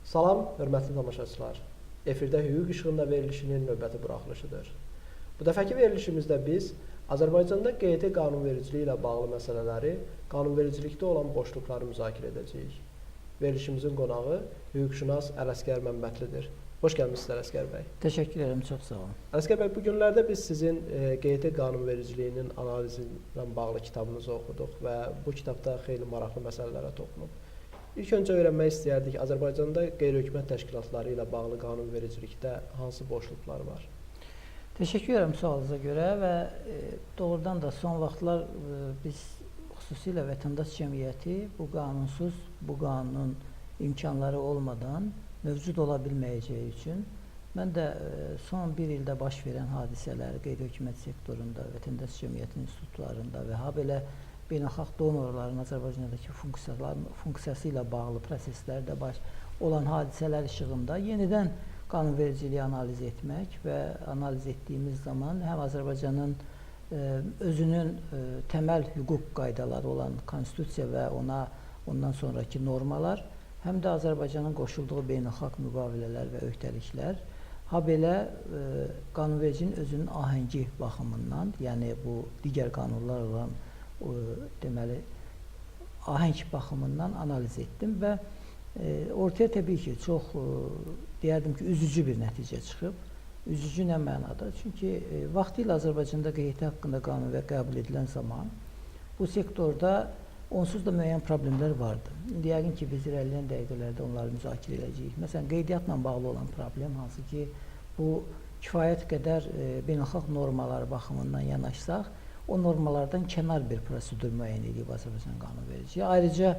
Salam, hörmətli tamaşaçılar. Efirdə hüquq işığında verilişinin növbəti buraxılışıdır. Bu dəfəki verilişimizdə biz Azərbaycanda QET qanunvericiliyi ilə bağlı məsələləri, qanunvericilikdə olan boşluqları müzakirə edəcəyik. Verilişimizin qonağı hüquqşünas Ələsgər Məmmədlidir. Xoş gəlmişsiniz Ələsgər bəy. Təşəkkür ederim, çox sağ olun. Ələsgər bəy, bu günlərdə biz sizin QET qanunvericiliyinin analizi ilə bağlı kitabınızı oxuduq və bu kitabda xeyli maraqlı məsələlərə toxunub. İlk öncə öyrənmək istəyərdik, Azərbaycanda qeyri-hökumət təşkilatları ilə bağlı qanunvericilikdə hansı boşluqlar var? Təşəkkür ederim sualınıza görə və doğrudan da son vaxtlar biz xüsusilə vətəndaş cəmiyyəti bu qanunsuz, bu qanunun imkanları olmadan mövcud ola bilməyəcəyi üçün mən də son bir ildə baş verən hadisələri qeyri-hökumət sektorunda, vətəndaş cəmiyyəti institutlarında və habelə beynəlxalq donorların Azərbaycandakı funksiyası ilə bağlı proseslərdə olan hadisələr işığında yenidən qanunvericiliyi analiz etmək və analiz etdiyimiz zaman həm Azərbaycanın özünün təməl hüquq qaydaları olan konstitusiya və ondan sonraki normalar, həm də Azərbaycanın qoşulduğu beynəlxalq müqavilələr və öhdəliklər, habelə qanunvericinin özünün ahəngi baxımından, yəni bu digər qanunlar olan deməli ahəng baxımından analiz etdim və ortaya təbii ki, çox deyərdim ki, üzücü bir nəticə çıxıb. Üzücü nə mənada? Çünki vaxtilə Azərbaycanda QET haqqında qanun və qəbul edilən zaman bu sektorda onsuz da müəyyən problemlər vardı. İndi yəqin ki, biz irəliləyən dəqiqələrdə onları müzakirə edəcəyik. Məsələn, qeydiyyatla bağlı olan problem hansı ki, bu kifayət qədər beynəlxalq normalar baxımından yanaşsaq, o normalardan kənar bir prosedur müəyyən edib Azərbaycan qanunvericiliyi. Ayrıca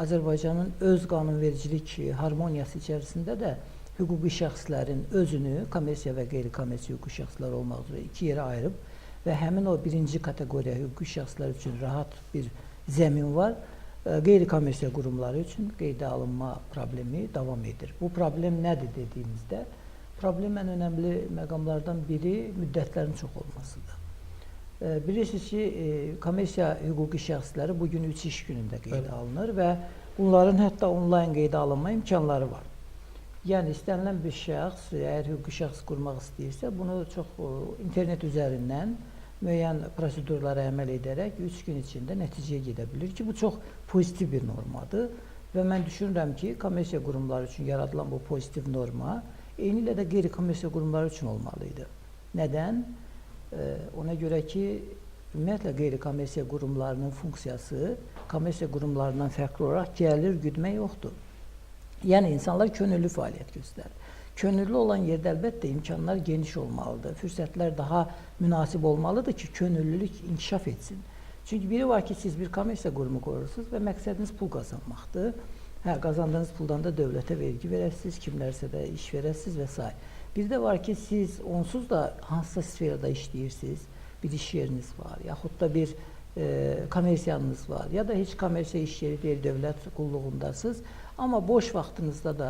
Azərbaycanın öz qanunvericilik harmoniyası içərisində də hüquqi şəxslərin özünü kommersiya və qeyri-kommersiya hüquqi şəxslər olmaq üzrə iki yerə ayırıb və həmin o birinci kateqoriya hüquqi şəxslər üçün rahat bir zəmin var. Qeyri-kommersiya qurumları üçün qeydə alınma problemi davam edir. Bu problem nədir dediyimizdə, problem ən önəmli məqamlardan biri müddətlərin çox olmasıdır. Bilirsiniz ki, kommersiya hüquqi şəxsləri bugün 3 iş günündə qeydə alınır və bunların hətta onlayn qeydə alınma imkanları var. Yəni, istənilən bir şəxs, əgər hüquqi şəxs qurmaq istəyirsə, bunu çox internet üzərindən müəyyən prosedurlara əməl edərək 3 gün içində nəticəyə gedə bilir ki, bu çox pozitiv bir normadır və mən düşünürəm ki, kommersiya qurumları üçün yaradılan bu pozitiv norma eyni ilə də qeyri-kommersiya qurumları üçün olmalıydı. Nədən? Ona görə ki, ümumiyyətlə qeyri-kommersiya qurumlarının funksiyası kommersiya qurumlarından fərqli olaraq gəlir güdmək yoxdur. Yəni, insanlar könüllü fəaliyyət göstərir. Könüllü olan yerdə əlbəttə imkanlar geniş olmalıdır, fürsətlər daha münasib olmalıdır ki, könüllülük inkişaf etsin. Çünki biri var ki, siz bir kommersiya qurumu qurursunuz və məqsədiniz pul qazanmaqdır. Qazandığınız puldan da dövlətə vergi verəsiniz, kimlərsə də iş verəsiniz və s. Bir də var ki, siz onsuz da hansısa sferada işləyirsiniz, bir iş yeriniz var, yaxud da bir kommersiyanız var, ya da heç kommersiya iş yeri deyil, dövlət qulluğundasınız. Amma boş vaxtınızda da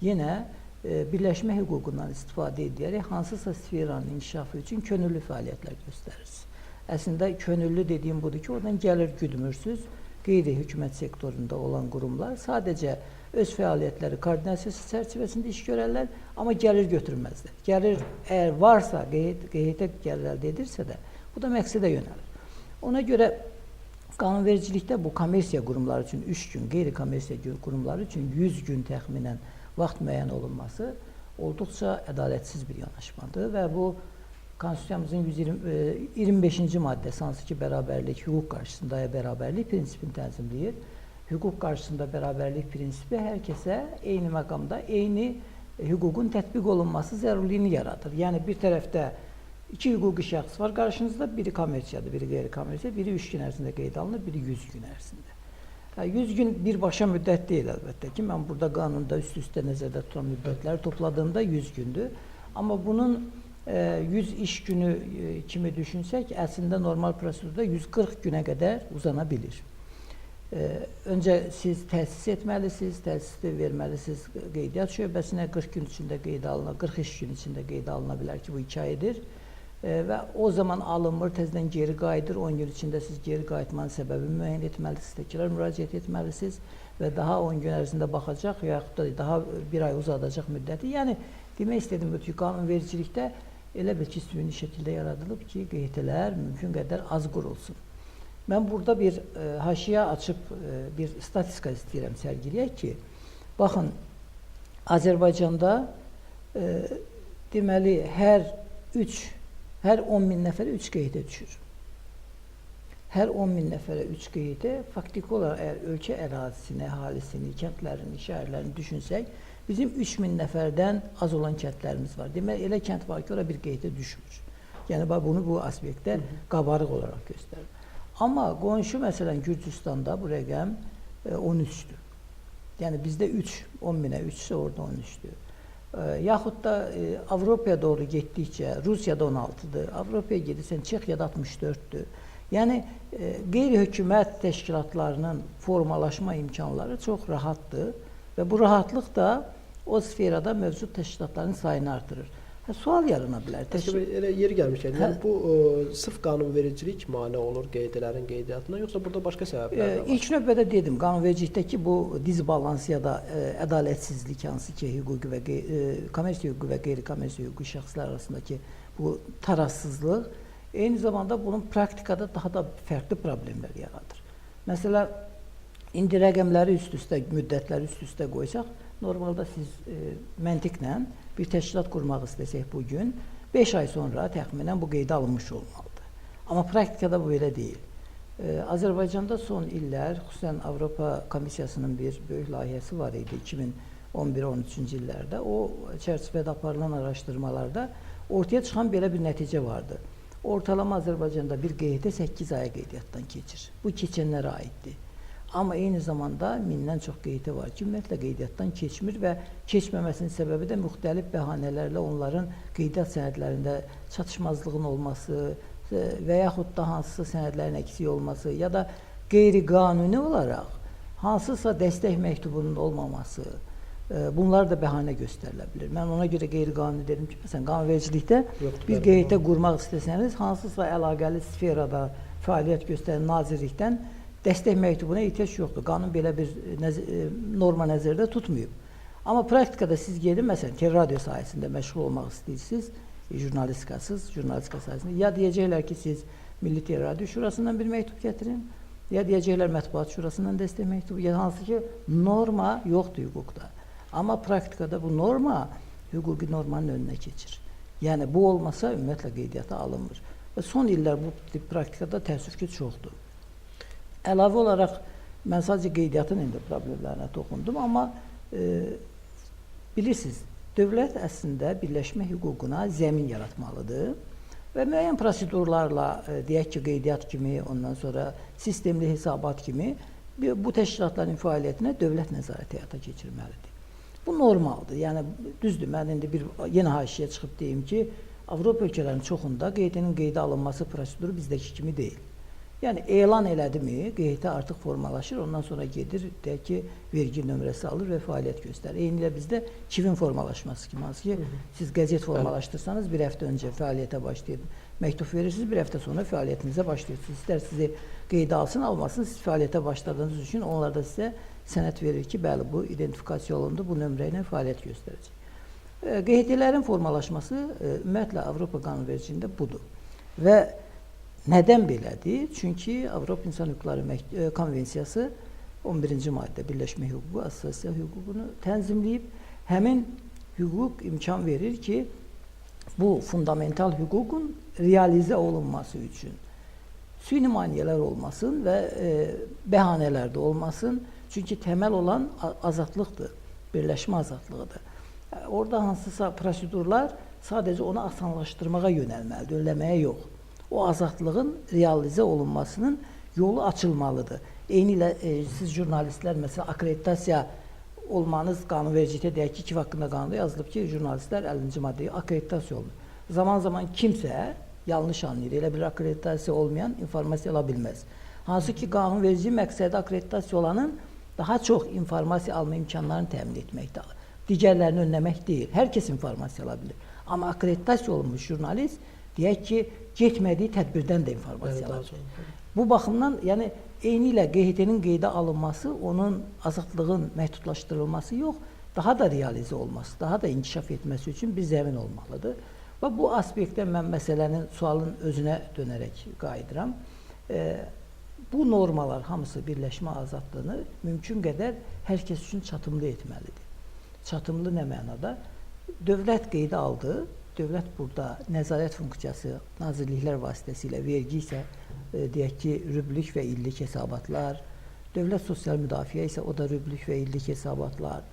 yenə birləşmə hüququndan istifadə edərək hansısa sferanın inkişafı üçün könüllü fəaliyyətlər göstərirsiniz. Əslində, könüllü dediyim budur ki, oradan gəlir güdmürsünüz. Qeyri-hökumət sektorunda olan qurumlar sadəcə öz fəaliyyətləri koordinasiyası çərçivəsində iş görərlər, amma gəlir götürməzlər. Gəlir, əgər varsa, QET gəlir əldə edirsə də, bu da məqsədə yönəlir. Ona görə qanunvericilikdə bu kommersiya qurumları üçün 3 gün, qeyri-kommersiya qurumları üçün 100 gün təxminən vaxt müəyyən olunması olduqca ədalətsiz bir yanaşmadır və bu Konstitusiyamızın 125-ci maddəsi hansı ki, bərabərlik, hüquq qarşısında bərabərlik prinsipini tənzimləyir. Hüquq qarşısında bərabərlik prinsipi hər kəsə eyni məqamda eyni hüququn tətbiq olunması zərurliyini yaradır. Yəni, bir tərəfdə 2 hüquqi şəxs var qarşınızda, biri kommersiyadır, biri qeyri-kommersiya, biri 3 gün ərzində qeydə alınır, biri 100 gün ərzində. 100 gün birbaşa müddət deyil əlbəttə ki, mən burada qanunda üst-üstə nəzərdə tutan müddətləri topladığımda 100 gündür. Amma bunun 100 iş günü kimi düşünsək, əslində normal prosedurda 140 günə qədər uzana bilir. Öncə siz təsis etməlisiniz, təsisi verməlisiniz qeydiyyat şöbəsinə, 40 gün içində qeydə alına, 40 iş gün içində qeydə alına bilər ki, bu 2 aydır. və o zaman alınmır, təzədən geri qayıdır. 10 gün içində siz geri qayıtmanın səbəbini müəyyən etməlisiniz, təkrar müraciət etməlisiniz və daha 10 gün ərzində baxacaq və yaxud da daha bir ay uzadacaq müddəti. Yəni, demək istədim ki, qanunvericilikdə elə bil ki, süni şəkildə yaradılıb ki, QT-lər mümkün qədər az qurulsun. Mən burada bir haşiyə açıb bir statistika istəyirəm sərgiləyək ki, baxın, Azərbaycanda deməli, hər 10 min nəfərə 3 QT düşür. Hər 10 min nəfərə 3 QT faktiki olaraq əgər ölkə ərazisini, əhalisini, kəndlərini, şəhərlərini düşünsək, bizim 3 min nəfərdən az olan kəndlərimiz var. Demək, elə kənd var ki, ora bir QT düşmür. Yəni, bunu bu aspektdə qabarıq olaraq göstərir. Amma qonşu, məsələn, Gürcüstanda bu rəqəm 13-dür. Yəni, bizdə 10 minə 3-sə orada 13-dür. Yaxud da Avropaya doğru getdikcə, Rusiyada 16-dır, Avropaya gedirsən, Çexiyada 64-dür. Yəni, qeyri-hökumət təşkilatlarının formalaşma imkanları çox rahatdır və bu rahatlıq da o sferada mövcud təşkilatların sayını artırır. Sual yarana bilər. Elə yeri gəlmişkən, yəni bu sırf qanunvericilik mane olur QT-lərin qeydiyyatına, yoxsa burada başqa səbəblər də var? İlk növbədə dedim, qanunvericilikdəki bu dizbalans ya da ədalətsizlik, hansı ki, hüquqi və kommersiya hüquqi və qeyri-kommersiya hüquqi şəxslər arasındakı bu tarazsızlıq, eyni zamanda bunun praktikada daha da fərqli problemlər yaradır. Məsələn, indi rəqəmləri üst-üstə, müddətləri üst-üstə qoysaq, normalda siz məntiqlə bir təşkilat qurmaq istəsək bugün, 5 ay sonra təxminən bu qeydə alınmış olmalıdır. Amma praktikada bu belə deyil. Azərbaycanda son illər, xüsusən Avropa Komissiyasının bir böyük layihəsi var idi 2011-13-cü illərdə. O çərçivədə aparılan araşdırmalarda ortaya çıxan belə bir nəticə vardı. Ortalama Azərbaycanda bir QT 8 aya qeydiyyatdan keçir. Bu keçənlərə aiddir. Amma eyni zamanda mindən çox QT var ki, ümumiyyətlə qeydiyyatdan keçmir və keçməməsinin səbəbi də müxtəlif bəhanələrlə onların qeydiyyat sənədlərində çatışmazlığın olması və yaxud da hansısa sənədlərin əksik olması ya da qeyri-qanuni olaraq hansısa dəstək məktubunun olmaması, bunlar da bəhanə göstərilə bilir. Mən ona görə qeyri-qanuni dedim ki, məsələn, qanunvericilikdə bir QT qurmaq istəsəniz, hansısa əlaqəli sferada fəaliyyət göstərən nazirlikdən dəstək məktubuna ehtiyac yoxdur. Qanun belə bir norma nəzərdə tutmayıb. Amma praktikada siz gedin, məsələn, radio sahəsində məşğul olmaq istəyirsiniz, jurnalistika sahəsində, ya deyəcəklər ki, siz Milli Radio Şurasından bir məktub gətirin, ya deyəcəklər Mətbuat Şurasından dəstək məktubu, ya hansı ki, norma yoxdur hüquqda. Amma praktikada bu norma hüquqi normanın önünə keçir. Yəni, bu olmasa ümumiyyətlə qeydiyyata alınmır. Və son illər bu tip praktikada təəssüf ki, çoxdur. Əlavə olaraq, mən sadəcə qeydiyyatın indi problemlərinə toxundum, amma bilirsiniz, dövlət əslində birləşmə hüququna zəmin yaratmalıdır və müəyyən prosedurlarla, deyək ki, qeydiyyat kimi, ondan sonra sistemli hesabat kimi bu təşkilatların fəaliyyətinə dövlət nəzarəti həyata keçirməlidir. Bu normaldır. Yəni, düzdür, mən indi bir yenə haşiyə çıxıb deyim ki, Avropa ölkələrinin çoxunda QT-nin qeydə alınması proseduru bizdəki kimi deyil. Yəni, elan elədimi, QT artıq formalaşır, ondan sonra gedir, deyək ki, vergi nömrəsi alır və fəaliyyət göstərir. Eynilə bizdə KİV-in formalaşması kimi, hansı ki, siz qəzet formalaşdırsanız, bir həftə öncə fəaliyyətə başlayıb, məktub verirsiniz, bir həftə sonra fəaliyyətinizə başlayırsınız. İstər sizi qeydə alsın, almasın, siz fəaliyyətə başladığınız üçün onlar da sizə sənəd verir ki, bəli, bu identifikasiya olundu, bu nömrə ilə fəaliyyət göstərəcək. QT-lərin formalaşması ümumiyyətlə Avropa qanunvericiliyində budur. Və nədən belədir? Çünki Avropa İnsan Hüquqları Konvensiyası 11-ci maddə birləşmə hüququ, assosiasiya hüququnu tənzimləyib. Həmin hüquq imkan verir ki, bu fundamental hüququn realizə olunması üçün süni maneələr olmasın və bəhanələr də olmasın. Çünki təməl olan azadlıqdır, birləşmə azadlığıdır. Orada hansısa prosedurlar sadəcə onu asanlaşdırmağa yönəlməlidir, önləməyə yox. O azadlığın realizə olunmasının yolu açılmalıdır. Eynilə siz jurnalistlər, məsələn, akreditasiya olmanız qanunvericilikdə deyək ki, KİV haqqında qanunda yazılıb ki, jurnalistlər 50-ci maddəyə akreditasiya olunur. Zaman-zaman kimsə yanlış anlayır, elə bir akreditasiya olmayan informasiya ala bilməz. Hansı ki, qanunverici məqsədi akreditasiya olanın daha çox informasiya alma imkanlarını təmin etməkdir. Digərlərini önləmək deyil, hər kəs informasiya ala bilir. Amma akreditasiya olunmuş jurnalist Deyək ki, getmədiyi tədbirdən də informasiya Yəni daha alır. çox. Bu baxımdan, yəni eyni ilə QHT-nin qeydə alınması, onun azadlığın məhdudlaşdırılması yox, daha da realizə olması, daha da inkişaf etməsi üçün bir zəmin olmalıdır. Və bu aspektdə mən məsələnin, sualın özünə dönərək qayıdıram. Bu normalar hamısı birləşmə azadlığını mümkün qədər hər kəs üçün çatımlı etməlidir. Çatımlı nə mənada? Dövlət qeydə aldı, dövlət burada nəzarət funksiyası nazirliklər vasitəsilə, vergi isə deyək ki, rüblük və illik hesabatlar, dövlət sosial müdafiə isə o da rüblük və illik hesabatlar.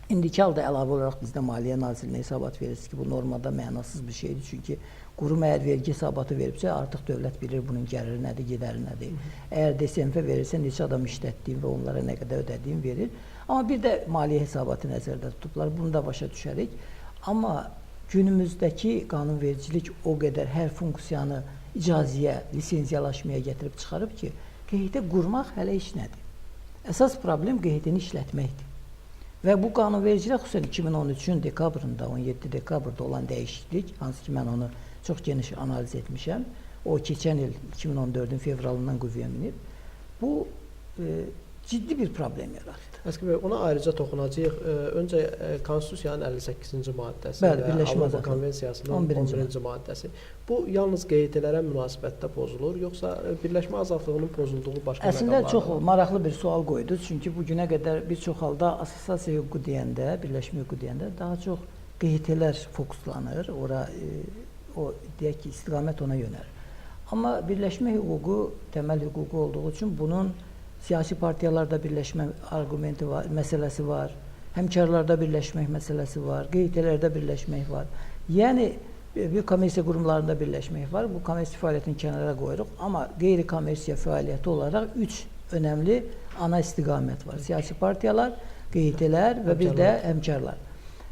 İndiki halda əlavə olaraq bizdə Maliyyə Nazirliyinə hesabat verirsiniz ki, bu normada mənasız bir şeydir. Çünki qurum əgər vergi hesabatı veribsə, artıq dövlət bilir bunun gəliri nədir, gedəri nədir. Əgər DSMF verirsə, neçə adam işlətdiyin və onlara nə qədər ödədiyin verir. Amma bir də maliyyə hesabatı nəzərdə tutublar, bunu da başa düşərik. Amma günümüzdəki qanunvericilik o qədər hər funksiyanı icazəyə, lisenziyalaşmaya gətirib çıxarıb ki, QHT qurmaq hələ iş nədir? Əsas problem QHT-ni işlətməkdir. Və bu qanunvericilik xüsusən 2013-ün dekabrında, 17 dekabrda olan dəyişiklik, hansı ki mən onu çox geniş analiz etmişəm, o keçən il 2014-ün fevralından qüvvəyə minib, bu ciddi bir problem yaratdı. Əskər bəy, ona ayrıca toxunacağıq. Öncə Konstitusiyanın 58-ci maddəsi Bəli, və Birləşmə Avropa Azadlığı Konvensiyasının 11-ci maddəsi. Bu yalnız QHT-lərə münasibətdə pozulur, yoxsa birləşmə azadlığının pozulduğu başqa məqamlar? Əslində çox var? maraqlı bir sual qoydunuz. Çünki bu günə qədər bir çox halda assosiasiya hüququ deyəndə, birləşmə hüququ deyəndə daha çox QHT-lər fokuslanır. Ora o deyək ki, istiqamət ona yönəlir. Amma birləşmə hüququ təməl hüququ olduğu üçün bunun siyasi partiyalarda birləşmə arqumenti var, məsələsi var, həmkarlarda birləşmək məsələsi var, QHT-lərdə birləşmək var. Yəni, bir kommersiya qurumlarında birləşmək var. Bu kommersiya fəaliyyətini kənara qoyuruq. Amma qeyri-kommersiya fəaliyyəti olaraq 3 önəmli ana istiqamət var. Siyasi partiyalar, QHT-lər və bir də həmkarlar.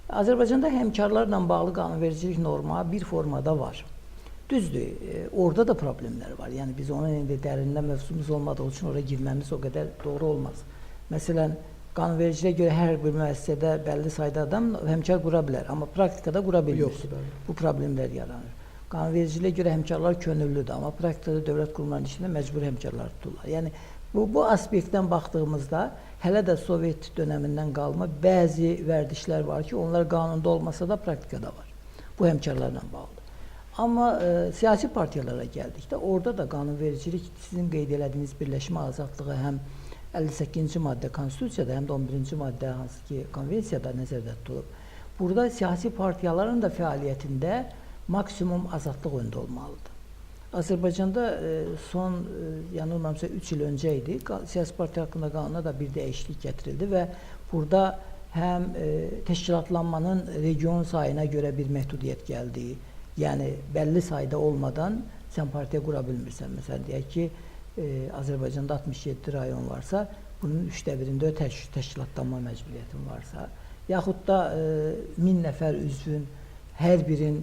Azərbaycanda həmkarlarla bağlı qanunvericilik norma bir formada var. Düzdür, orada da problemlər var. Yəni biz onun indi dərində mövzumuz olmadığı üçün oraya girməmiz o qədər doğru olmaz. Məsələn, qanunvericiliyə görə hər bir müəssisədə bəlli sayda adam həmkar qura bilər, amma praktikada qura bilmir. Bu problemlər yaranır. Qanunvericiliyə görə həmkarlar könüllüdür, amma praktikada dövlət qurumlarının içində məcbur həmkarlar tuturlar. Yəni bu aspektdən baxdığımızda hələ də Sovet dönəmindən qalma bəzi vərdişlər var ki, onlar qanunda olmasa da praktikada var. Bu həmkarlarla bağlıdır. Amma siyasi partiyalara gəldikdə, orada da qanunvericilik sizin qeyd elədiyiniz birləşmə azadlığı həm 58-ci maddə Konstitusiyada, həm də 11-ci maddə hansı ki, konvensiyada nəzərdə tutulub. Burada siyasi partiyaların da fəaliyyətində maksimum azadlıq öndə olmalıdır. Azərbaycanda son, yanılmamsa 3 il öncə idi, siyasi partiya haqqında qanuna da bir dəyişiklik gətirildi və burada həm təşkilatlanmanın region sayına görə bir məhdudiyyət gəldi. Yəni, bəlli sayda olmadan sən partiya qura bilmirsən. Məsələn, deyək ki, Azərbaycanda 67 rayon varsa, bunun 1/3-də təşkilatlanma məcburiyyətin varsa, yaxud da 1000 nəfər üzvün hər birin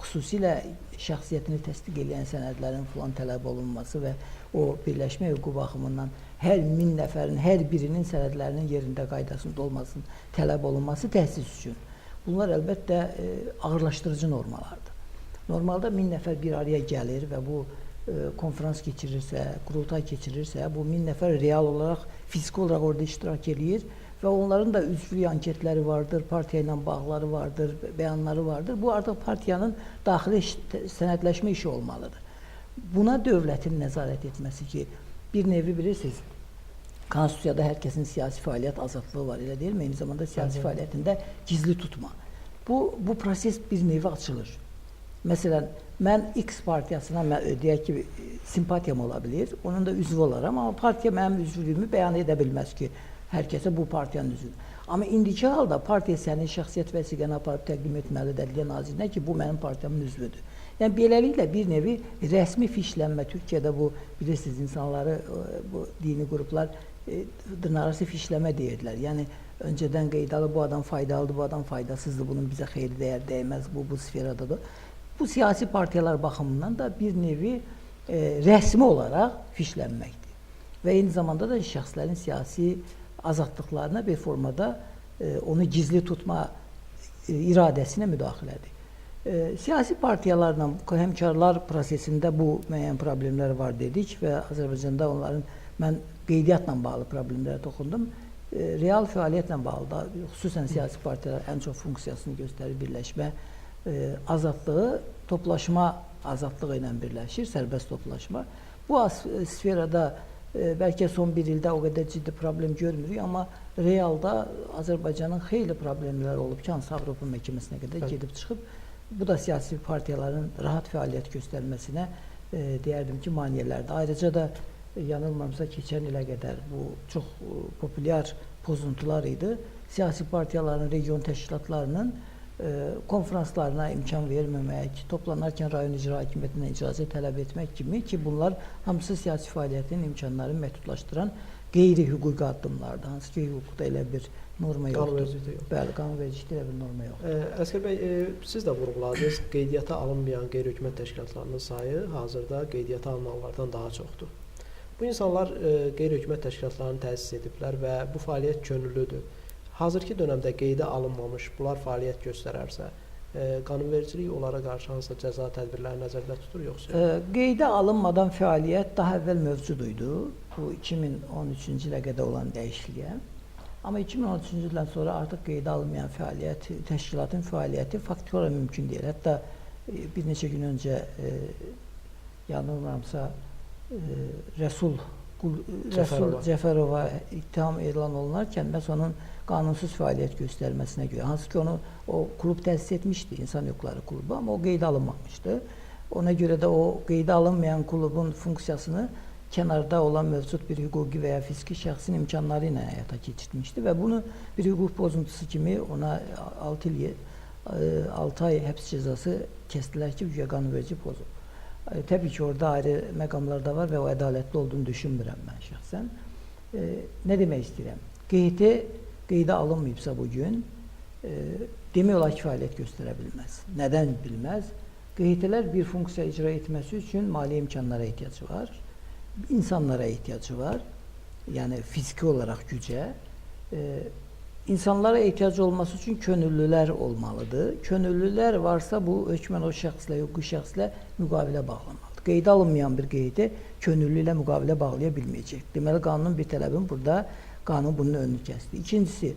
xüsusilə şəxsiyyətini təsdiq edən sənədlərin filan tələb olunması və o birləşmə hüququ baxımından hər 1000 nəfərin hər birinin sənədlərinin yerində qaydasında olmasının tələb olunması təhsis üçün. Bunlar əlbəttə ağırlaşdırıcı normalardır. Normalda 1000 nəfər bir araya gəlir və bu konferans keçirirsə, qurultay keçirirsə, bu 1000 nəfər real olaraq, fiziki olaraq orada iştirak edir və onların da üzvlük anketləri vardır, partiya ilə bağları vardır, bəyanları vardır. Bu artıq partiyanın daxili sənədləşmə işi olmalıdır. Buna dövlətin nəzarət etməsi ki, bir nevi bilirsiniz, Konstitusiyada hər kəsin siyasi fəaliyyət azadlığı var, elə deyilmi? Eyni zamanda siyasi fəaliyyətində gizli tutma. Bu proses bir nevi açılır. Məsələn, mən X partiyasına, deyək ki, simpatiyam ola bilir, onun da üzvü olaram, amma partiya mənim üzvlüyümü bəyan edə bilməz ki, hər kəsə bu partiyanın üzvüdür. Amma indiki halda partiya sənin şəxsiyyət vəsiqəni aparıb təqdim etməlidir Ədliyyə Nazirinə ki, bu mənim partiyamın üzvüdür. Yəni, beləliklə bir nevi rəsmi fişlənmə, Türkiyədə bu, bilirsiniz, insanları, bu dini qruplar dırnaqarası fişləmə deyirdilər. Yəni, öncədən qeydalı bu adam faydalıdır, bu adam faydasızdır, bunun bizə xeyri dəyər dəyməz, bu sferadadır. Bu siyasi partiyalar baxımından da bir nevi rəsmi olaraq fişlənməkdir. Və eyni zamanda da şəxslərin siyasi azadlıqlarına bir formada onu gizli tutma iradəsinə müdaxilədir. Siyasi partiyalarla həmkarlar prosesində bu müəyyən problemlər var dedik və Azərbaycanda onların mən qeydiyyatla bağlı problemlərə toxundum. Real fəaliyyətlə bağlı da xüsusən siyasi partiyalar ən çox funksiyasını göstərir, birləşmə azadlığı, toplaşma azadlığı ilə birləşir, sərbəst toplaşma. Bu sferada bəlkə son bir ildə o qədər ciddi problem görmürük, amma realda Azərbaycanın xeyli problemləri olub ki, hansı Avropa məhkəməsinə qədər gedib çıxıb. Bu da siyasi partiyaların rahat fəaliyyət göstərməsinə deyərdim ki, maneələrdir. Ayrıca da yanılmamsa keçən ilə qədər bu çox populyar pozuntular idi. Siyasi partiyaların, region təşkilatlarının konferanslarına imkan verməmək, toplanarkən rayon icra hakimiyyətindən icazə tələb etmək kimi ki, bunlar hamısı siyasi fəaliyyətin imkanlarını məhdudlaşdıran qeyri-hüquqi addımlardır. Hansı ki, hüquqda elə bir norma yoxdur. Bəli, qanunvericilikdə elə bir norma yoxdur. Əsgər bəy, siz də vurğuladınız, qeydiyyata alınmayan qeyri-hökumət təşkilatlarının sayı hazırda qeydiyyata alınanlardan daha çoxdur. Bu insanlar qeyri-hökumət təşkilatlarını təsis ediblər və bu fəaliyyət könüllüdür. Hazırki dönəmdə qeydə alınmamış bunlar fəaliyyət göstərərsə, qanunvericilik onlara qarşı hansısa cəza tədbirləri nəzərdə tutur, yoxsa? Qeydə alınmadan fəaliyyət daha əvvəl mövcud idi. Bu 2013-cü ilə qədər olan dəyişikliyə. Amma 2013-cü ildən sonra artıq qeydə alınmayan fəaliyyət, təşkilatın fəaliyyəti faktiki olaraq mümkün deyil. Hətta bir neçə gün öncə yanılmıramsa Rəsul Cəfərova ittiham elan olunarkən məhz onun qanunsuz fəaliyyət göstərməsinə görə, hansı ki onu o klub təsis etmişdi, İnsan Hüquqları klubu, amma o qeydə alınmamışdı. Ona görə də o qeydə alınmayan klubun funksiyasını kənarda olan mövcud bir hüquqi və ya fiziki şəxsin imkanları ilə həyata keçirmişdi və bunu bir hüquq pozuntusu kimi ona 6 ay həbs cəzası kəsdilər ki, güya qanunverici pozub. Təbii ki, orada ayrı məqamlar da var və o ədalətli olduğunu düşünmürəm mən şəxsən. Nə demək istəyirəm? Qeydə alınmayıbsa bugün, demək olar ki, fəaliyyət göstərə bilməz. Nədən bilməz? QHT-lər bir funksiya icra etməsi üçün maliyyə imkanlara ehtiyacı var, insanlara ehtiyacı var, yəni fiziki olaraq gücə. İnsanlara ehtiyacı olması üçün könüllülər olmalıdır. Könüllülər varsa bu hökmən o şəxslə, hüquqi şəxslə müqavilə bağlamalıdır. Qeydə alınmayan bir QHT könüllü ilə müqavilə bağlaya bilməyəcək. Deməli, qanunun bir tələbin burada qanun bunun önünü kəsdi. İkincisi,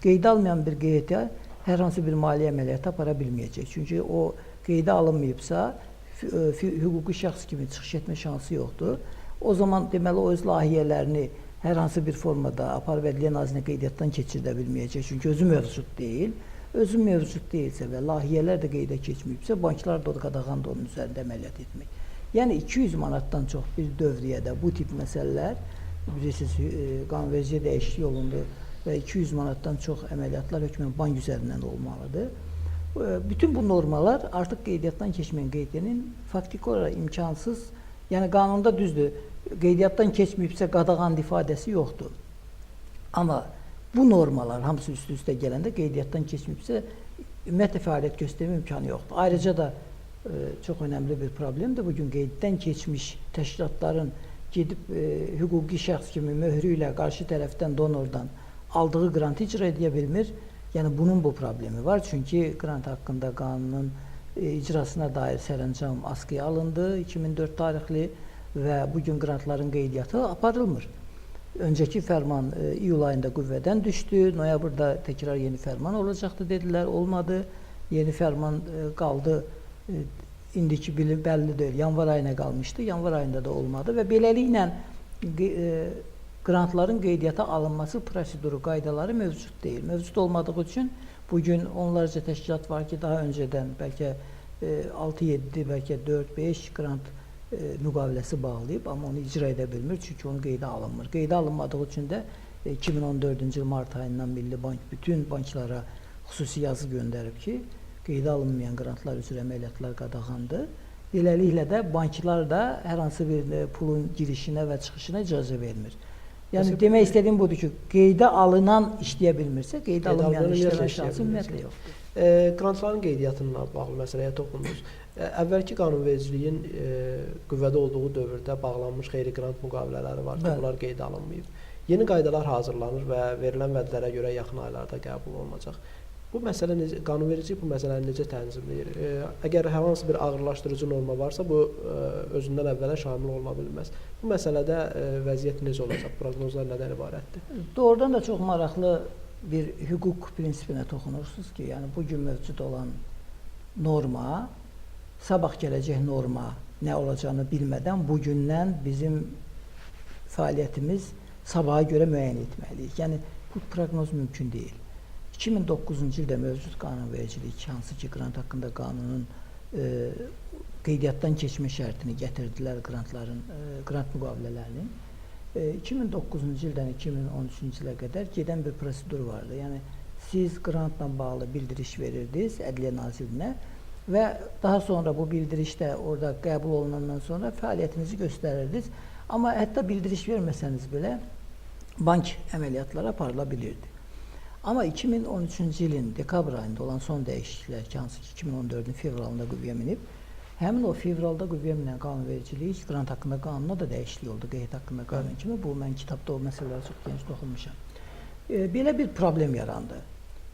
qeydə alınmayan bir QHT hər hansı bir maliyyə əməliyyatı apara bilməyəcək. Çünki o qeydə alınmayıbsa, hüquqi şəxs kimi çıxış etmə şansı yoxdur. O zaman deməli o öz layihələrini hər hansı bir formada Aparıb Ədliyyə Nazirinə qeydiyyatdan keçirdə bilməyəcək. Çünki özü mövcud deyil. Özü mövcud deyilsə və layihələr də qeydə keçməyibsə, banklar da qadağan da onun üzərində əməliyyat etmək. Yəni 200 manatdan çox bir dövriyyədə bu tip məsələlər, bilirsiniz, qanunvericilik dəyişiklik olundu və 200 manatdan çox əməliyyatlar hökmən bank üzərindən olmalıdır. Bütün bu normalar artıq qeydiyyatdan keçməyən QHT-nin faktiki olaraq imkansız, yəni qanunda düzdür, qeydiyyatdan keçməyibsə qadağan ifadəsi yoxdur. Amma bu normalar hamısı üst-üstə gələndə qeydiyyatdan keçməyibsə ümumiyyətlə fəaliyyət göstərmə imkanı yoxdur. Ayrıca da çox önəmli bir problemdir. Bugün qeyddən keçmiş təşkilatların gedib hüquqi şəxs kimi möhrü ilə qarşı tərəfdən donordan aldığı qrantı icra edə bilmir. Yəni bunun bu problemi var. Çünki qrant haqqında qanunun icrasına dair sərəncam askıya alındı 2004 tarixli və bugün qrantların qeydiyyatı aparılmır. Öncəki fərman iyul ayında qüvvədən düşdü. Noyabrda təkrar yeni fərman olacaqdı dedilər, olmadı. Yeni fərman qaldı. İndiki bəlli deyil. Yanvar ayına qalmışdı. Yanvar ayında da olmadı və beləliklə qrantların qeydiyyata alınması proseduru, qaydaları mövcud deyil. Mövcud olmadığı üçün bugün onlarca təşkilat var ki, daha öncədən bəlkə 6-7, bəlkə 4-5 qrant müqaviləsi bağlayıb, amma onu icra edə bilmir, çünki onu qeydə alınmır. Qeydə alınmadığı üçün də 2014-cü il mart ayından Milli Bank bütün banklara xüsusi yazı göndərib ki, qeydə alınmayan qrantlar üzrə əməliyyatlar qadağandır. Beləliklə də banklar da hər hansı bir pulun girişinə və çıxışına icazə vermir. Yəni demək istədiyim budur ki, qeydə alınan işləyə bilmirsə, qeydə alınmayan işləmə şansı ümumiyyətlə yoxdur. Qrantların qeydiyyatına bağlı məsələyə toxundunuz. Əvvəlki qanunvericiliyin qüvvədə olduğu dövrdə bağlanmış qeyri-qrant müqavilələri var ki, bunlar qeydə alınmayıb. Yeni qaydalar hazırlanır və verilən vədlərə görə yaxın aylarda qəbul olunacaq. Bu Bu məsələ qanunvericilik bu məsələni necə tənzimləyir? Əgər hər hansı bir ağırlaşdırıcı norma varsa, bu özündən əvvələ şamil oluna bilməz. Bu məsələdə vəziyyət necə olacaq? Proqnozlar nədən ibarətdir? Doğrudan da çox maraqlı bir hüquq prinsipinə toxunursunuz ki, yəni bugün mövcud olan norma, sabah gələcək norma nə olacağını bilmədən bugündən bizim fəaliyyətimiz sabaha görə müəyyən etməliyik. Yəni bu proqnoz mümkün deyil. 2009-cu ildə mövcud qanunvericilik, hansı ki, qrant haqqında qanunun qeydiyyatdan keçmə şərtini gətirdilər qrant müqavilələrinin. 2009-cu ildən 2013-cü ilə qədər gedən bir prosedur vardı. Yəni siz qrantla bağlı bildiriş verirdiniz Ədliyyə Nazirinə və daha sonra bu bildirişdə orada qəbul olunandan sonra fəaliyyətinizi göstərirdiniz. Amma hətta bildiriş verməsəniz belə bank əməliyyatları aparıla bilirdi. Amma 2013-cü ilin dekabr ayında olan son dəyişikliklər ki, hansı ki 2014-ün fevralında qüvvəyə minib, həmin o fevralda qüvvəyə minən qanunvericilik qrant haqqında qanuna da dəyişiklik oldu, qeyd haqqında qanun kimi. Bu, mən kitabda o məsələlərə çox geniş toxunmuşam. Belə bir problem yarandı.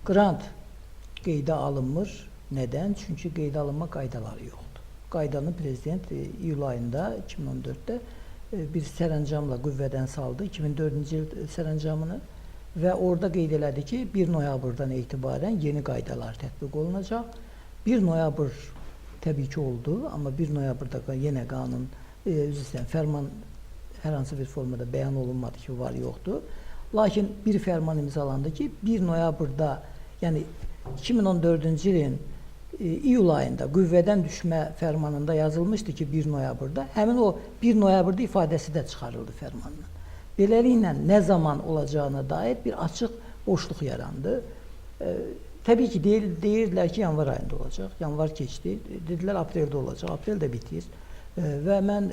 Qrant qeydə alınmır. Nədən? Çünki qeydə alınma qaydaları yoxdur. Qaydanı prezident iyul ayında 2014-də bir sərəncamla qüvvədən saldı, 2004-cü il sərəncamını və orada qeyd elədi ki, 1 noyabrdan etibarən yeni qaydalar tətbiq olunacaq. 1 noyabr təbii ki oldu, amma 1 noyabrda yenə qanun, fərman hər hansı bir formada bəyan olunmadı ki, var, yoxdur. Lakin bir fərman imzalandı ki, 1 noyabrda, yəni 2014-cü ilin iyul ayında qüvvədən düşmə fərmanında yazılmışdı ki, 1 noyabrda, həmin o 1 noyabrda ifadəsi də çıxarıldı fərmandan. Beləliklə, nə zaman olacağına dair bir açıq boşluq yarandı. Təbii ki, deyirdilər ki, yanvar ayında olacaq. Yanvar keçdi. Dedilər, apreldə olacaq. Aprel də bitir. Və mən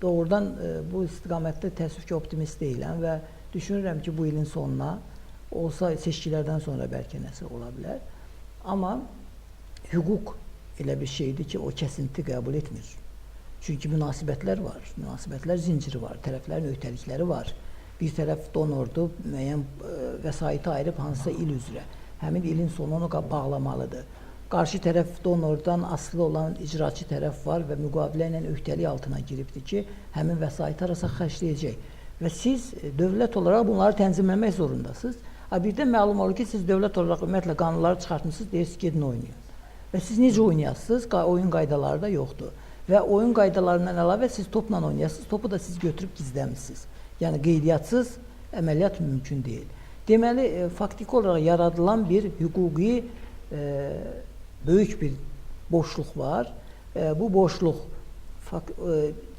doğrudan bu istiqamətdə təəssüf ki, optimist deyiləm və düşünürəm ki, bu ilin sonuna olsa seçkilərdən sonra bəlkə nəsə ola bilər. Amma hüquq elə bir şeydir ki, o kəsinti qəbul etmir. Çünki münasibətlər var, münasibətlər zinciri var, tərəflərin öhdəlikləri var. Bir tərəf donordur, müəyyən vəsaiti ayırıb hansısa il üzrə. Həmin ilin sonunu bağlamalıdır. Qarşı tərəf donordan asılı olan icraçı tərəf var və müqavilə ilə öhdəlik altına giribdir ki, həmin vəsaiti arasa xərcləyəcək. Və siz dövlət olaraq bunları tənzimləmək zorundasınız. Birdən məlum olur ki, siz dövlət olaraq ümumiyyətlə qanunları çıxartmışsınız, deyirsiniz, gedin oynayın. Və siz necə oynayasınız? Oyun qaydaları da yoxdur. Və oyun qaydalarından əlavə siz topla oynayasınız, topu da siz götürüb gizləmişsiniz. Yəni qeydiyyatсız əməliyyat mümkün deyil. Deməli, faktiki olaraq yaradılan bir hüquqi böyük bir boşluq var. Bu boşluq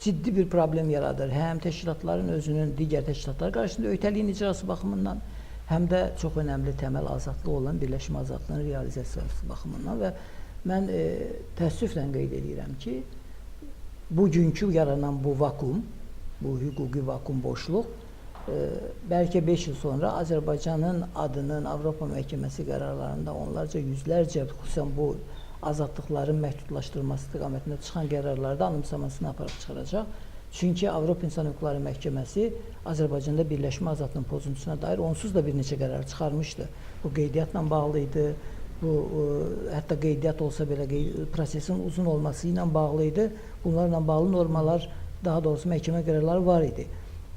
ciddi bir problem yaradır. Həm təşkilatların özünün digər təşkilatlar qarşısında öhdəliyin icrası baxımından, həm də çox önəmli təməl azadlığı olan birləşmə azadlığının realizasiyası baxımından və mən təəssüflə qeyd edirəm ki, bugünkü yaranan bu vakum, bu hüquqi vakum boşluq, bəlkə 5 il sonra Azərbaycanın adının Avropa Məhkəməsi qərarlarında onlarca, yüzlərcə, xüsusən bu azadlıqların məhdudlaşdırılması istiqamətində çıxan qərarlarda anımsamasını aparıb çıxaracaq. Çünki Avropa İnsan Hüquqları Məhkəməsi Azərbaycanda birləşmə azadlığının pozuntusuna dair onsuz da bir neçə qərar çıxarmışdı. Bu qeydiyyatla bağlı idi. Bu, hətta qeydiyyat olsa belə prosesin uzun olması ilə bağlı idi. Bunlarla bağlı normalar, daha doğrusu məhkəmə qərarları var idi.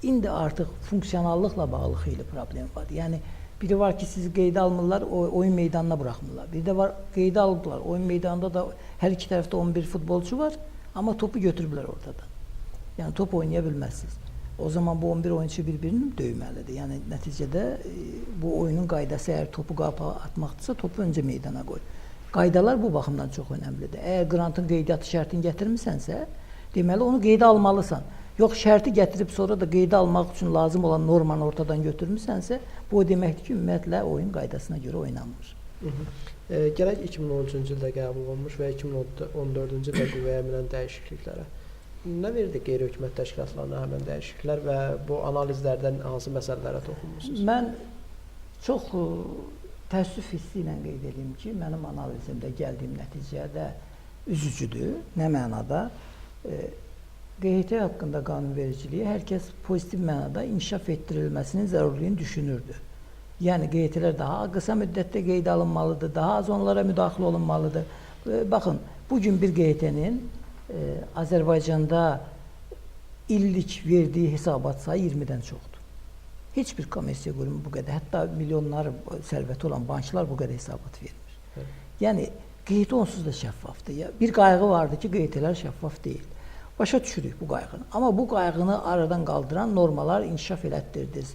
İndi artıq funksionallıqla bağlı xeyli problem var. Yəni, biri var ki, sizi qeydə almırlar, oyun meydanına buraxmırlar. Bir də var, qeydə alırlar. Oyun meydanında da hər iki tərəfdə 11 futbolçu var, amma topu götürüblər ortadan. Yəni, top oynaya bilməzsiniz. O zaman bu 11 oyunçu bir-birini döyməlidir. Yəni, nəticədə bu oyunun qaydası əgər topu qapa atmaqdırsa, topu öncə meydana qoy. Qaydalar bu baxımdan çox önəmlidir. Əgər qrantın qeydiyyatı şərtini gətirmisənsə, deməli, onu qeydə almalısan. Yox, şərti gətirib sonra da qeydə almaq üçün lazım olan normanı ortadan götürmüsənsə, bu o deməkdir ki, ümumiyyətlə oyun qaydasına görə oynanmır. Gələk 2013-cü ildə qəbul olunmuş və 2014-cü ildə qüvvəyə minən dəyişikliklərə. Nə verdi qeyri-hökumət təşkilatlarına həmən dəyişikliklər və bu analizlərdən hansı məsələlərə toxunmuşsunuz? Mən çox təəssüf hissi ilə qeyd edeyim ki, mənim analizimdə gəldiyim nəticədə üzücüdür. Nə mənada? QHT haqqında qanunvericiliyi hər kəs pozitiv mənada inkişaf etdirilməsinin zərurliyini düşünürdü. Yəni QET-lər daha qısa müddətdə qeydə alınmalıdır, daha az onlara müdaxilə olunmalıdır. Baxın, bugün bir QET-nin Azərbaycanda illik verdiyi hesabat sayı 20-dən çoxdur. Heç bir kommersiya qurumu bu qədər, hətta milyonlar sərvəti olan banklar bu qədər hesabat vermir. Evet. Yəni QET onsuz da şəffafdır. Bir qayğı vardı ki, QET-lər şəffaf deyil. Başa düşürük bu qayğını. Amma bu qayğını aradan qaldıran normalar inkişaf elətdirdiniz.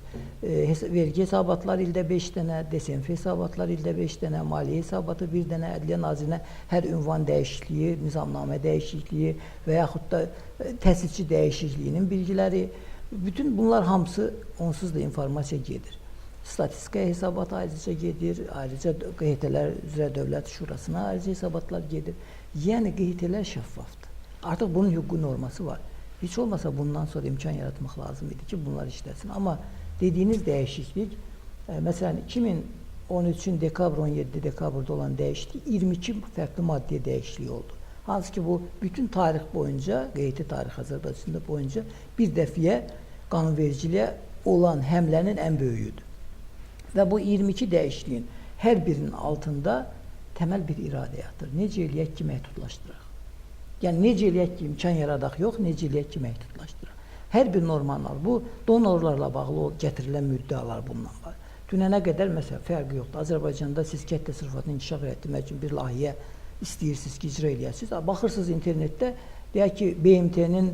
Vergi hesabatları ildə 5 dənə, DSMF hesabatları ildə 5 dənə, maliyyə hesabatı 1 dənə, Ədliyyə Nazirinə hər ünvan dəyişikliyi, nizamnamə dəyişikliyi və yaxud da təsisçi dəyişikliyinin bilgiləri, bütün bunlar hamısı onsuz da informasiya gedir. Statistikaya hesabat ayrıca gedir, ayrıca QET-lər üzrə Dövlət Şurasına ayrıca hesabatlar gedir. Yəni QET-lər şəffafdır. Artıq bunun hüquqi norması var. Heç olmasa bundan sonra imkan yaratmaq lazım idi ki, bunlar işləsin. Amma dediyiniz dəyişiklik, məsələn 2013-ün dekabr, 17 dekabrda olan dəyişiklik 22 fərqli maddiyə dəyişiklik oldu. Hansı ki, bu bütün tarix boyunca, QET tarix Azərbaycanda boyunca bir dəfiyə qanunvericiliyə olan həmlənin ən böyüyüdür. Və bu 22 dəyişikliyin hər birinin altında təməl bir iradə yatır. Necə eləyək ki, məhdudlaşdıraq? Yəni, necə eləyək ki, imkan yaradaq yox, necə eləyək ki, məhdudlaşdıraq? Hər bir normanlar, bu donorlarla bağlı gətirilən müddəalar bundan var. Dünənə qədər, məsələn, fərqi yoxdur. Azərbaycanda siz kənd təsərrüfatını inkişaf etdirmək üçün bir layihə istəyirsiniz ki, icra eləyəsiniz. Baxırsınız internetdə, deyək ki, BMT-nin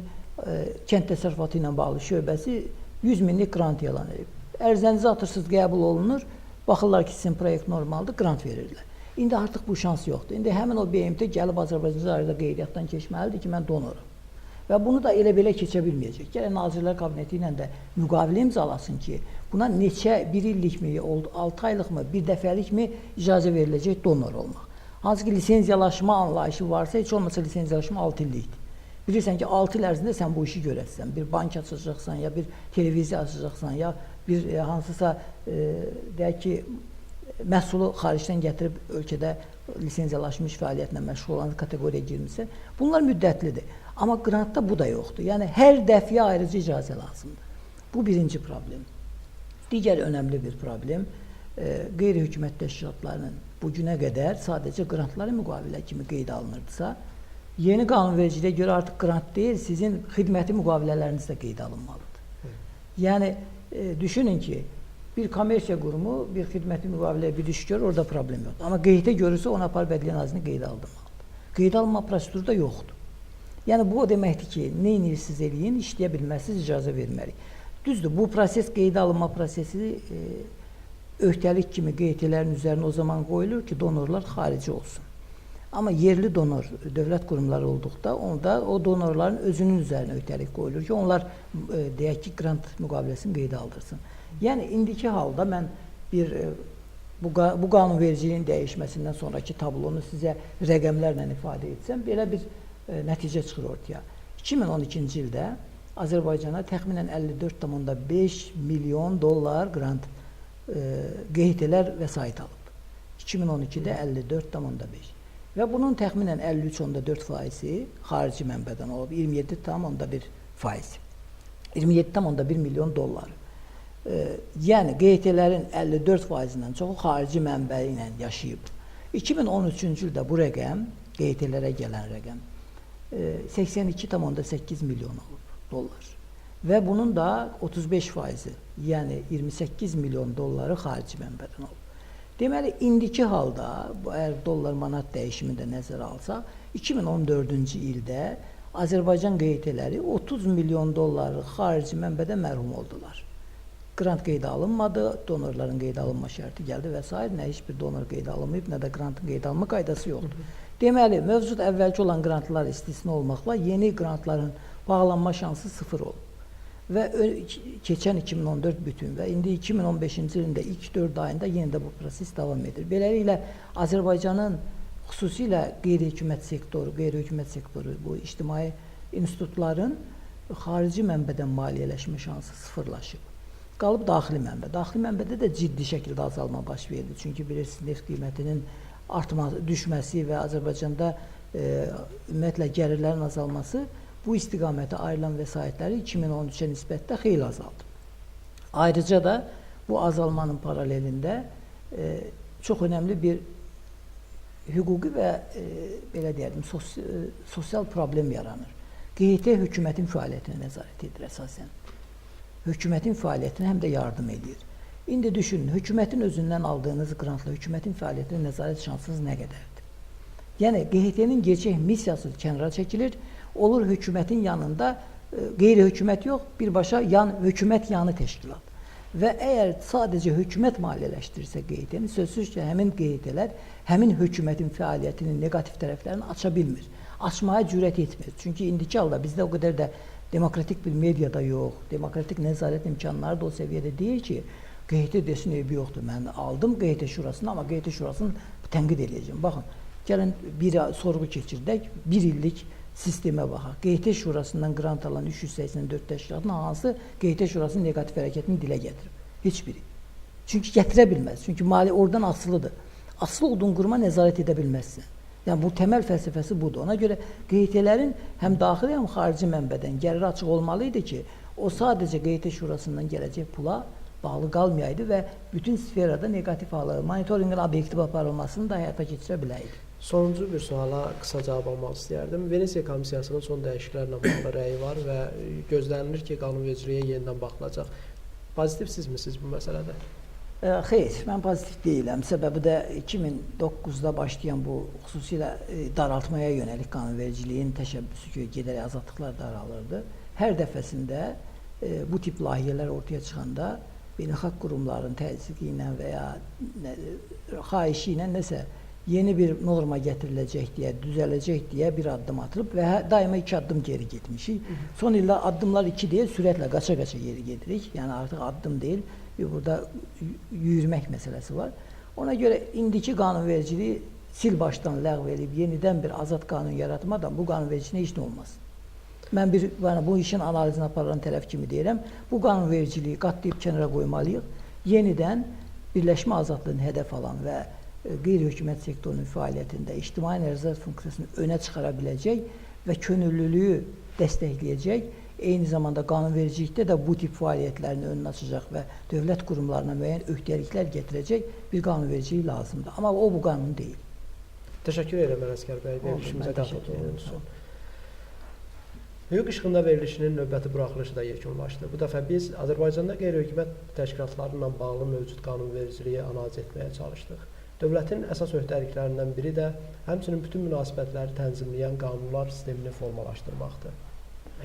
kənd təsərrüfatı ilə bağlı şöbəsi 100 minlik qrant elan edib. Ərizənizi atırsınız, qəbul olunur, baxırlar ki, sizin proyekt normaldır, qrant verirlər. İndi artıq bu şans yoxdur. İndi həmin o BMT gəlib Azərbaycanda qeydiyyatdan keçməlidir ki, mən donorum. Və bunu da elə-belə keçə bilməyəcək. Gələk Nazirlər Kabineti ilə də müqavilə imzalasın ki, buna neçə, 1 illikmi, 6 aylıqmı, bir dəfəlikmi icazə veriləcək donor olmaq. Hansı ki, lisenziyalaşma anlayışı varsa, heç olmasa lisenziyalaşma 6 illikdir. Bilirsən ki, 6 il ərzində sən bu işi görəsən. Bir bank açacaqsan, ya bir televiziya açacaqsan, ya bir hansısa, deyək ki, məhsulu xaricdən gətirib ölkədə lisenziyalaşmış fəaliyyətlə məşğul olan kateqoriyaya girmişsə, bunlar müddətlidir. Amma qrantda bu da yoxdur. Yəni, hər dəfiyə ayrıcı icazə lazımdır. Bu birinci problem. Digər önəmli bir problem, qeyri-hökumət təşkilatlarının bu günə qədər sadəcə qrantları müqavilə kimi qeydə alınırdısa, yeni qanunvericiliyə görə artıq qrant deyil, sizin xidməti müqavilələriniz də qeydə alınmalıdır. Yəni, düşünün ki, bir kommersiya qurumu bir xidməti müqaviləyə bir iş görür, orada problem yoxdur. Amma qeyd görürsə, ona aparıb Ədliyyə Nazirini qeydə aldırmalıdır. Qeydə alınma proseduru da yoxdur. Yəni, bu o deməkdir ki, nə inirsiniz eləyin, işləyə bilməzsiniz, icazə verməliyik. Düzdür, bu proses, qeydə alınma prosesi öhdəlik kimi QET-lərin üzərinə o zaman qoyulur ki, donorlar xarici olsun. Amma yerli donor, dövlət qurumları olduqda, onda o donorların özünün üzərinə öhdəlik qoyulur ki, onlar, deyək ki, qrant müqaviləsini qeydə aldırsın. Yəni, indiki halda mən bu qanunvericiliyin dəyişməsindən sonraki tablonu sizə rəqəmlərlə ifadə etsəm, belə bir nəticə çıxır ortaya. 2012-ci ildə Azərbaycana təxminən 54,5 milyon dollar qrant QET-lər vəsait alıb. 2012-də 54,5. Və bunun təxminən 53,4%-i xarici mənbədən olub, 27,1%. 27,1 milyon dollar. Yəni, QET-lərin 54%-dən çoxu xarici mənbəyi ilə yaşayıb. 2013-cü ildə bu rəqəm, QET-lərə gələn rəqəm, 82,8 milyon olub dollar. Və bunun da 35%-i, yəni 28 milyon dolları xarici mənbədən olub. Deməli, indiki halda, əgər dollar-manat dəyişimini də nəzərə alsaq, 2014-cü ildə Azərbaycan QET-ləri 30 milyon dolları xarici mənbədə mərhum oldular. Qrant qeydə alınmadı, donorların qeydə alınma şərti gəldi və s. Nə heç bir donor qeydə alınmayıb, nə də qrantın qeydə alınma qaydası yoxdur. Deməli, mövcud əvvəlki olan qrantlar istisna olmaqla yeni qrantların bağlanma şansı sıfır olub. Və keçən 2014 bütün və indi 2015-ci ilində ilk 4 ayında yenə də bu proses davam edir. Beləliklə, Azərbaycanın xüsusilə qeyri-hökumət sektoru, bu ictimai institutların xarici mənbədən maliyyələşmə şansı sıfırlaşıb. Qalıb daxili mənbə. Daxili mənbədə də ciddi şəkildə azalma baş verdi. Çünki bilirsiniz, neft qiymətinin düşməsi və Azərbaycanda ümumiyyətlə gəlirlərin azalması bu istiqamətə ayrılan vəsaitləri 2013-ə nisbətdə xeyli azaldı. Ayrıca da bu azalmanın paralelində çox önəmli bir hüquqi və belə deyərdim, sosial problem yaranır. QHT hökumətin fəaliyyətinə nəzarət edir əsasən. Hökumətin fəaliyyətinə həm də yardım edir. İndi düşünün, hökumətin özündən aldığınız qrantla hökumətin fəaliyyətinə nəzarət şansınız nə qədərdir? Yəni, QHT-nin gerçək missiyası kənara çəkilir, olur hökumətin yanında qeyri-hökumət yox, birbaşa hökumət yanı təşkilat. Və əgər sadəcə hökumət maliyyələşdirirsə QHT-ni, sözsüz ki, həmin QHT-lər həmin hökumətin fəaliyyətinin neqativ tərəflərini aça bilmir, açmaya cürət etmir. Çünki indiki halda bizdə o qədər də demokratik bir mediada yox, demokratik nəzarət imkanları da o səviyyədə deyil ki, QHT desin, eybi yoxdur, mən aldım QHT şurasını, amma QHT şurasını tənqid edəcəm. Baxın, gəlin bir sorğu keçirdək, bir illik sistemə baxaq. QHT şurasından qrant alan 384 təşkilatın hansı QHT şurasının neqativ hərəkətini dilə gətirib? Heç biri. Çünki gətirə bilməz. Çünki mali oradan asılıdır. Asılı olduğun quruma nəzarət edə bilməzsən. Yəni, bu təməl fəlsəfəsi budur. Ona görə QHT-lərin həm daxili, həm xarici mənbədən gəliri açıq olmalı idi ki, o sadəcə QHT şurasından gələcək pula bağlı qalmayaydı və bütün sferada neqativ halı, monitorinqin obyektiv aparılmasını da həyata keçirə biləydi. Sonuncu bir suala qısa cavab almaq istəyərdim. Venesiya komissiyasının son dəyişikliklərlə bağlı rəyi var və gözlənilir ki, qanunvericiliyə yenidən baxılacaq. Pozitivsizmisiniz bu məsələdə? Xeyr, mən pozitiv deyiləm. Səbəbi də 2009-da başlayan bu xüsusilə daraltmaya yönəlik qanunvericiliyin təşəbbüsü ki, gedərək azadlıqlar daralırdı. Hər dəfəsində bu tip layihələr ortaya çıxanda beynəlxalq qurumların təzyiqi ilə və ya xahişi ilə nəsə yeni bir norma gətiriləcək deyə, düzələcək deyə bir addım atılıb və daima 2 addım geri getmişik. Son illər addımlar 2 deyil, sürətlə qaça-qaça geri gedirik. Yəni artıq addım deyil, burada yürümək məsələsi var. Ona görə indiki qanunvericiliyi sil başdan ləğv edib yenidən bir azad qanun yaratmadan bu qanunvericiliyə heç nə olmaz. Mən bu işin analizini aparan tərəf kimi deyirəm, bu qanunvericiliyi qatlayıb kənara qoymalıyıq. Yenidən birləşmə azadlığını hədəf alan və qeyri-hökumət sektorunun fəaliyyətində ictimai nəzarət funksiyasını önə çıxara biləcək və könüllülüyü dəstəkləyəcək, eyni zamanda qanunvericilikdə də bu tip fəaliyyətlərini önünə açacaq və dövlət qurumlarına müəyyən öhdəliklər gətirəcək bir qanunvericilik lazımdır. Amma o bu qanun deyil. Təşəkkür edirəm Ələsgər bəy, verilişimizə qatıldığınız üçün. Hüquq işığında verilişinin növbəti buraxılışı da yekunlaşdı. Bu dəfə biz Azərbaycanda qeyri-hökumət təşkilatlarla bağlı mövcud qanunvericiliyi analiz etməyə çalışdıq. Dövlətin əsas öhdəliklərindən biri də həmçinin bütün münasibətləri tənzimləyən qanunlar sistemini formalaşdırmaqdır.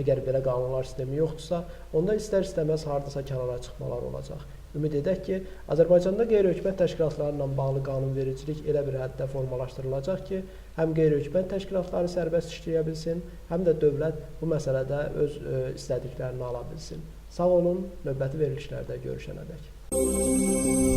Əgər belə qanunlar sistemi yoxdursa, onda istər-istəməz hardasa kənara çıxmalar olacaq. Ümid edək ki, Azərbaycanda qeyri-hökumət təşkilatlarla bağlı qanunvericilik elə bir həddə formalaşdırılacaq ki, həm qeyri-hökumət təşkilatları sərbəst işləyə bilsin, həm də dövlət bu məsələdə öz istədiklərini ala bilsin. Sağ olun, növbəti verilişlərdə görüşənədək.